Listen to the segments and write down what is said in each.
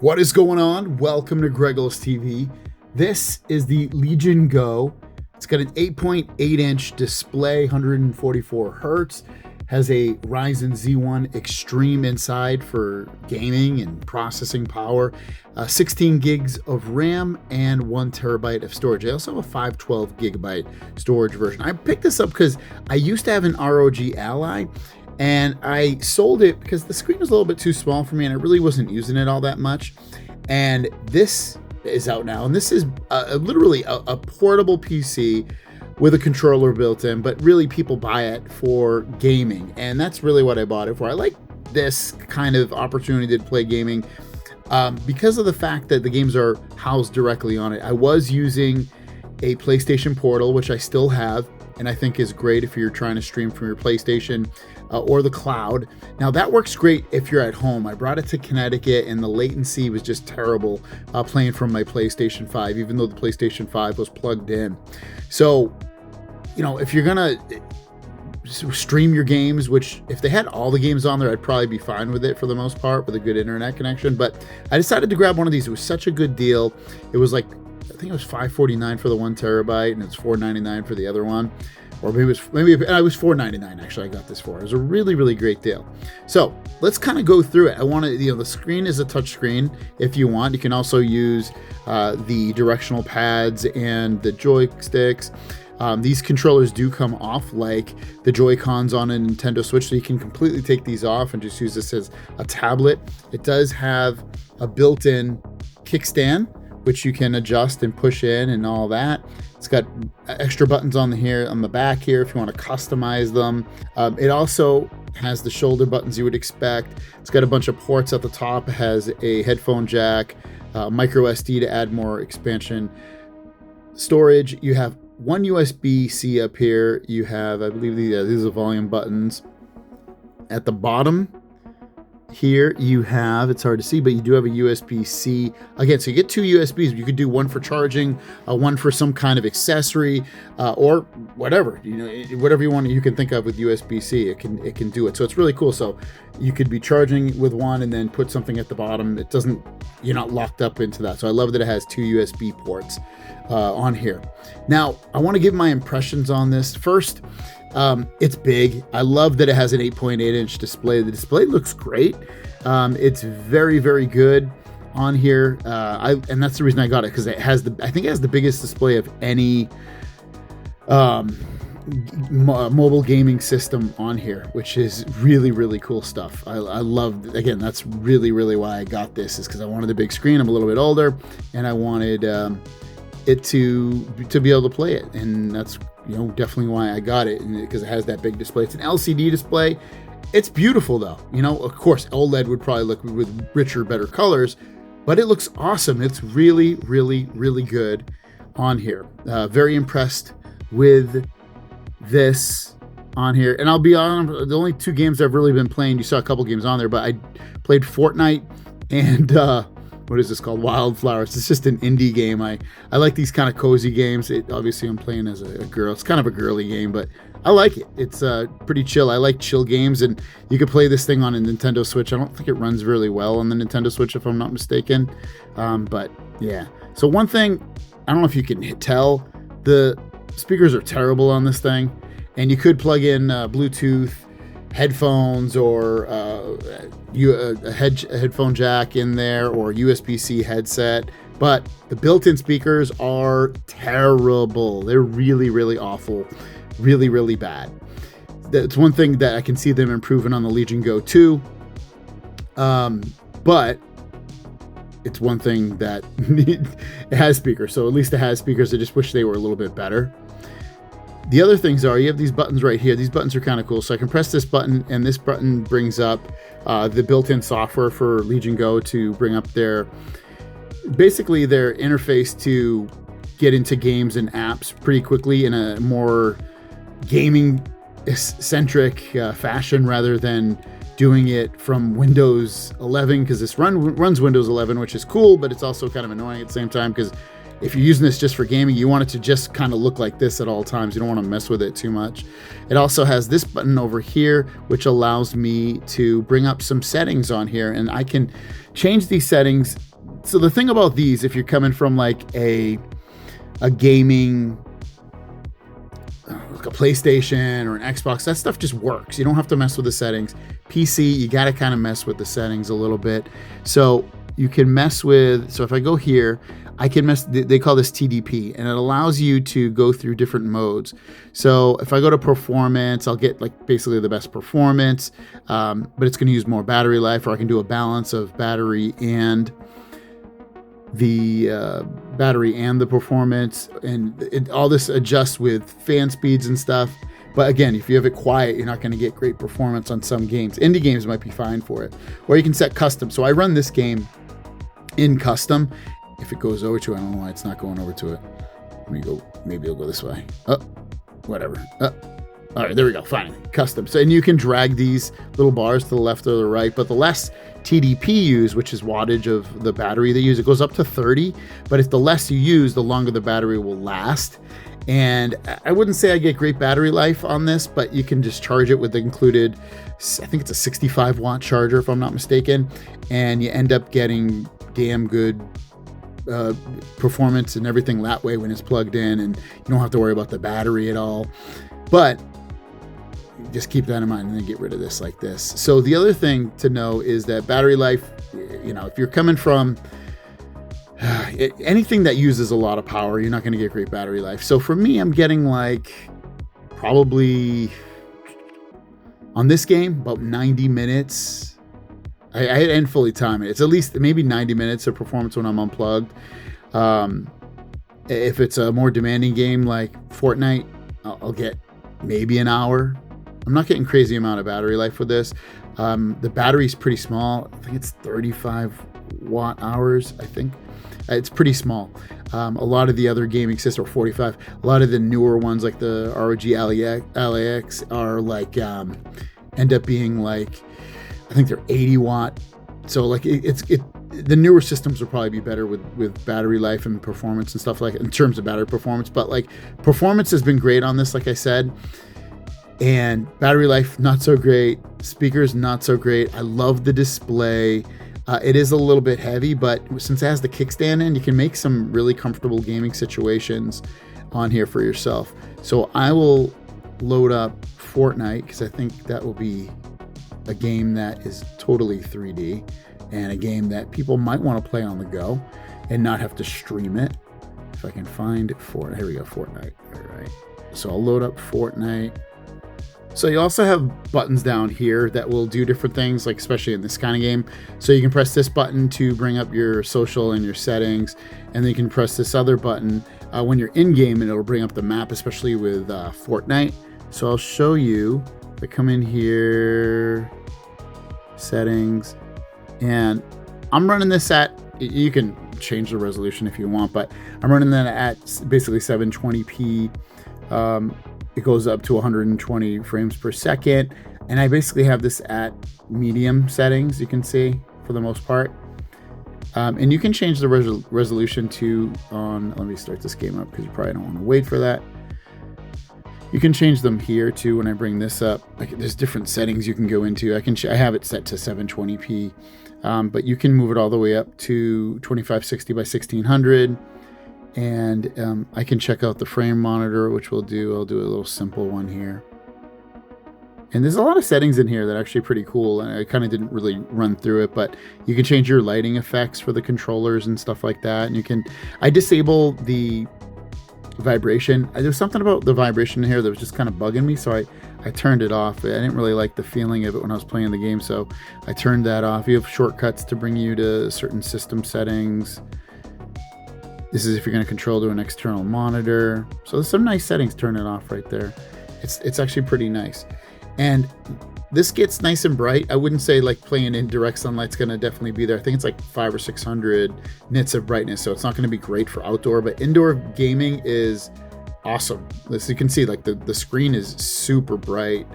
What is going on? Welcome to Gregos TV. This is the Legion Go. It's got an 8.8 inch display, 144 hertz, has a Ryzen Z1 Extreme inside for gaming and processing power, 16 gigs of RAM, and 1 terabyte of storage. I also have a 512 gigabyte storage version. I picked this up because I used to have an ROG Ally, and I sold it because the screen was a little bit too small for me and I really wasn't using it all that much. And this is out now, and this is literally a portable PC with a controller built in, but really people buy it for gaming, and that's really what I bought it for. I like this kind of opportunity to play gaming because of the fact that the games are housed directly on it. I was using a PlayStation Portal, which I still have, and I think is great if you're trying to stream from your PlayStation or the cloud. Now that works great if you're at home. I brought it to Connecticut and the latency was just terrible playing from my PlayStation 5, even though the PlayStation 5 was plugged in. So, you know, if you're gonna stream your games, which if they had all the games on there, I'd probably be fine with it for the most part with a good internet connection. But I decided to grab one of these. It was such a good deal. It was like, I think it was $549 for the 1 terabyte and it's $499 for the other one. Or maybe it was $499 actually I got this for. It was a really, really great deal. So let's kind of go through it. I want to, the screen is a touch screen if you want. You can also use the directional pads and the joysticks. These controllers do come off like the Joy-Cons on a Nintendo Switch, so you can completely take these off and just use this as a tablet. It does have a built-in kickstand, which you can adjust and push in and all that. It's got extra buttons on the back here if you want to customize them. It also has the shoulder buttons you would expect. It's got a bunch of ports at the top. It has a headphone jack, micro SD to add more expansion storage. You have one USB-C up here. You have, I believe, these are the volume buttons. At the bottom here you have, it's hard to see, but you do have a USB-C again, so you get two USBs. You could do one for charging, one for some kind of accessory, or whatever, whatever you want, you can think of with USB-C. It can do it, so it's really cool. So you could be charging with one and then put something at the bottom. You're not locked up into that. So I love that it has two USB ports on here. Now I want to give my impressions on this. First, it's big. I love that it has an 8.8 inch display. The display looks great. It's very, very good on here. And that's the reason I got it, because I think it has the biggest display of any mobile gaming system on here, which is really, really cool stuff. I love, again, that's really, really why I got this, is because I wanted a big screen. I'm a little bit older and I wanted it to be able to play it, and that's definitely why I got it, because it has that big display. It's an LCD display. It's beautiful though. Of course OLED would probably look with richer, better colors, but it looks awesome. It's really, really, really good on here. Very impressed with this on here. And I'll be honest, the only two games I've really been playing, you saw a couple games on there, but I played Fortnite and what is this called? Wildflowers. It's just an indie game. I like these kind of cozy games. Obviously I'm playing as a girl. It's kind of a girly game, but I like it. It's pretty chill. I like chill games, and you could play this thing on a Nintendo Switch. I don't think it runs really well on the Nintendo Switch, if I'm not mistaken. But yeah. So one thing, I don't know if you can tell, the speakers are terrible on this thing, and you could plug in Bluetooth headphones or a headphone jack in there, or USB-C headset, but the built-in speakers are terrible. They're really, really awful, really, really bad. That's one thing that I can see them improving on the Legion Go 2, but it's one thing that it has speakers, so at least it has speakers. I just wish they were a little bit better. The other things are, you have these buttons right here. These buttons are kind of cool. So I can press this button, and this button brings up the built-in software for Legion Go to bring up basically their interface to get into games and apps pretty quickly in a more gaming-centric fashion, rather than doing it from Windows 11, because this runs Windows 11, which is cool, but it's also kind of annoying at the same time, because if you're using this just for gaming, you want it to just kind of look like this at all times. You don't want to mess with it too much. It also has this button over here, which allows me to bring up some settings on here, and I can change these settings. So the thing about these, if you're coming from like a gaming, like a PlayStation or an Xbox, that stuff just works. You don't have to mess with the settings. PC, you got to kind of mess with the settings a little bit. So you can mess with, so if I go here, I can mess, they call this TDP, and it allows you to go through different modes. So if I go to performance, I'll get like basically the best performance, but it's going to use more battery life, or I can do a balance of battery and the performance, and all this adjusts with fan speeds and stuff. But again, if you have it quiet, you're not going to get great performance on some games. Indie games might be fine for it. Or you can set custom. So I run this game in custom. If it goes over to it, I don't know why it's not going over to it. Let me go, maybe it'll go this way. Oh, whatever. All right, there we go, finally, custom. So, and you can drag these little bars to the left or the right, but the less TDP you use, which is wattage of the battery they use, it goes up to 30, but if the less you use, the longer the battery will last. And I wouldn't say I get great battery life on this, but you can just charge it with the included, I think it's a 65 watt charger if I'm not mistaken, and you end up getting damn good performance and everything that way when it's plugged in, and you don't have to worry about the battery at all. But just keep that in mind and then get rid of this like this. So the other thing to know is that battery life, you know, if you're coming from anything that uses a lot of power, you're not going to get great battery life. So for me, I'm getting like probably on this game about 90 minutes. I didn't fully time it. It's at least maybe 90 minutes of performance when I'm unplugged. If it's a more demanding game like Fortnite, I'll get maybe an hour. I'm not getting crazy amount of battery life with this. The battery's pretty small. I think it's 35 watt hours, I think. It's pretty small. A lot of the other gaming systems are 45. A lot of the newer ones like the ROG LAX are like, end up being like, I think they're 80 watt. So like the newer systems will probably be better with battery life and performance and stuff like in terms of battery performance. But like performance has been great on this, like I said. And battery life, not so great. Speakers, not so great. I love the display. It is a little bit heavy, but since it has the kickstand in, you can make some really comfortable gaming situations on here for yourself. So I will load up Fortnite because I think that will be a game that is totally 3D and a game that people might want to play on the go and not have to stream it. If I can find Fortnite. Here we go, Fortnite. All right. So I'll load up Fortnite. So you also have buttons down here that will do different things, like especially in this kind of game. So you can press this button to bring up your social and your settings, and then you can press this other button when you're in game, and it'll bring up the map, especially with Fortnite. So I'll show you. If I come in here, settings, and I'm running this at, you can change the resolution if you want, but I'm running that at basically 720p. It goes up to 120 frames per second. And I basically have this at medium settings, you can see, for the most part. And you can change the resolution to let me start this game up because you probably don't want to wait for that. You can change them here too when I bring this up. Like, there's different settings you can go into. I have it set to 720p, but you can move it all the way up to 2560 by 1600. And I can check out the frame monitor, which I'll do a little simple one here. And there's a lot of settings in here that are actually pretty cool. And I kind of didn't really run through it, but you can change your lighting effects for the controllers and stuff like that. And I disable the vibration. There's something about the vibration in here that was just kind of bugging me. So I turned it off. I didn't really like the feeling of it when I was playing the game. So I turned that off. You have shortcuts to bring you to certain system settings. This is if you're going to control to an external monitor. So there's some nice settings. Turn it off right there. It's actually pretty nice. And this gets nice and bright. I wouldn't say like playing in direct sunlight's going to definitely be there. I think it's like 500 or 600 nits of brightness. So it's not going to be great for outdoor, but indoor gaming is awesome. As you can see, like the screen is super bright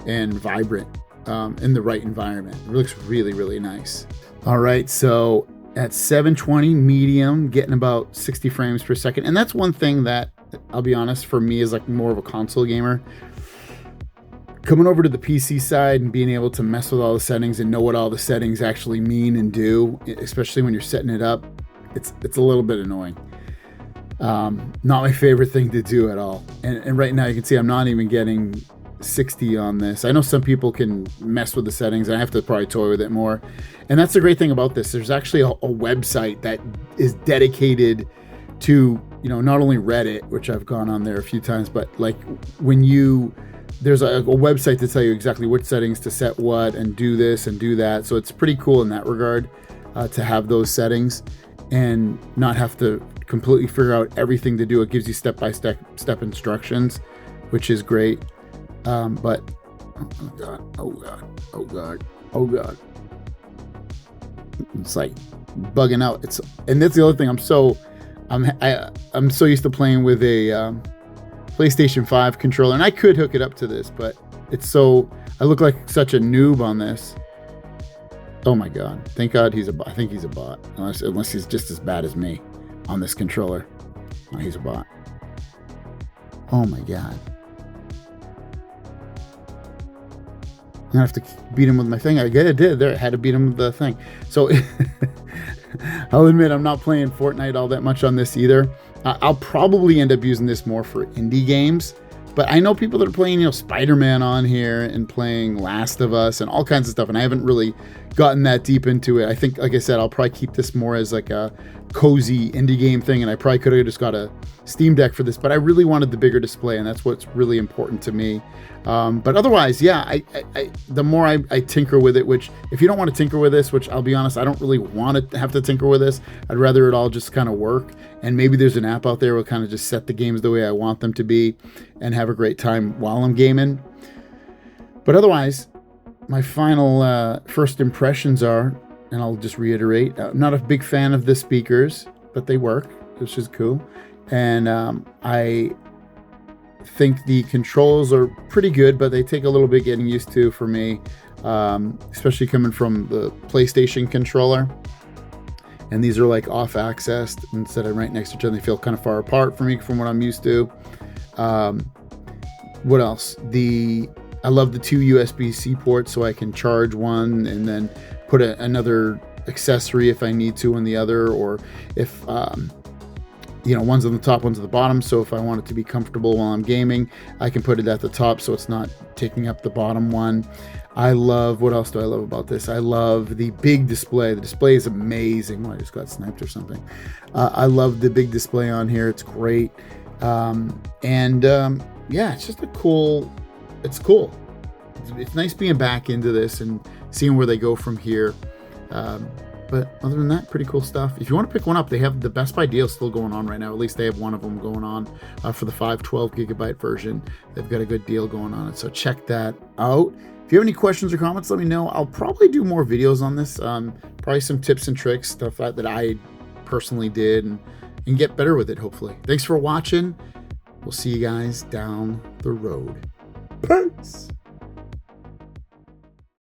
and vibrant in the right environment. It looks really, really nice. All right. So at 720 medium, getting about 60 frames per second. And that's one thing that, I'll be honest, for me is like more of a console gamer. Coming over to the PC side and being able to mess with all the settings and know what all the settings actually mean and do, especially when you're setting it up, it's a little bit annoying. Not my favorite thing to do at all. And right now you can see I'm not even getting 60 on this. I know some people can mess with the settings, and I have to probably toy with it more. And that's the great thing about this. There's actually a website that is dedicated to, not only Reddit, which I've gone on there a few times, but like there's a website to tell you exactly which settings to set what and do this and do that. So it's pretty cool in that regard to have those settings and not have to completely figure out everything to do. It gives you step-by-step instructions, which is great. But oh god, it's like bugging out. And that's the other thing. I'm so used to playing with a PlayStation 5 controller, and I could hook it up to this, but I look like such a noob on this. Oh my god! Thank God he's a bot. I think he's a bot, unless he's just as bad as me on this controller. Oh, he's a bot. Oh my god! I'm gonna have to beat him with my thing. I did there. I had to beat him with the thing. So I'll admit I'm not playing Fortnite all that much on this either. I'll probably end up using this more for indie games, but I know people that are playing, Spider-Man on here and playing Last of Us and all kinds of stuff, and I haven't really gotten that deep into it. I think, like I said, I'll probably keep this more as like a cozy indie game thing, and I probably could have just got a Steam Deck for this, but I really wanted the bigger display, and that's what's really important to me. But otherwise, yeah, the more I tinker with it, which if you don't want to tinker with this, which I'll be honest, I don't really want to have to tinker with this. I'd rather it all just kind of work. And maybe there's an app out there where kind of just set the games the way I want them to be and have a great time while I'm gaming. But otherwise, my final first impressions are, and I'll just reiterate, I'm not a big fan of the speakers, but they work, which is cool. And I think the controls are pretty good, but they take a little bit getting used to for me, especially coming from the PlayStation controller. And these are like off accessed instead of right next to each other. They feel kind of far apart for me from what I'm used to. What else? I love the 2 USB-C ports, so I can charge one and then put another accessory if I need to on the other, or if one's on the top, one's at the bottom. So if I want it to be comfortable while I'm gaming, I can put it at the top so it's not taking up the bottom one. What else do I love about this? I love the big display. The display is amazing. Well, I just got sniped or something. I love the big display on here. It's great. Yeah, it's just it's cool. It's nice being back into this and seeing where they go from here. But other than that, pretty cool stuff. If you want to pick one up, they have the Best Buy deal still going on right now. At least they have one of them going on for the 512 gigabyte version. They've got a good deal going on it. So check that out. If you have any questions or comments, let me know. I'll probably do more videos on this. Probably some tips and tricks, stuff that I personally did, and get better with it, hopefully. Thanks for watching. We'll see you guys down the road. Peace.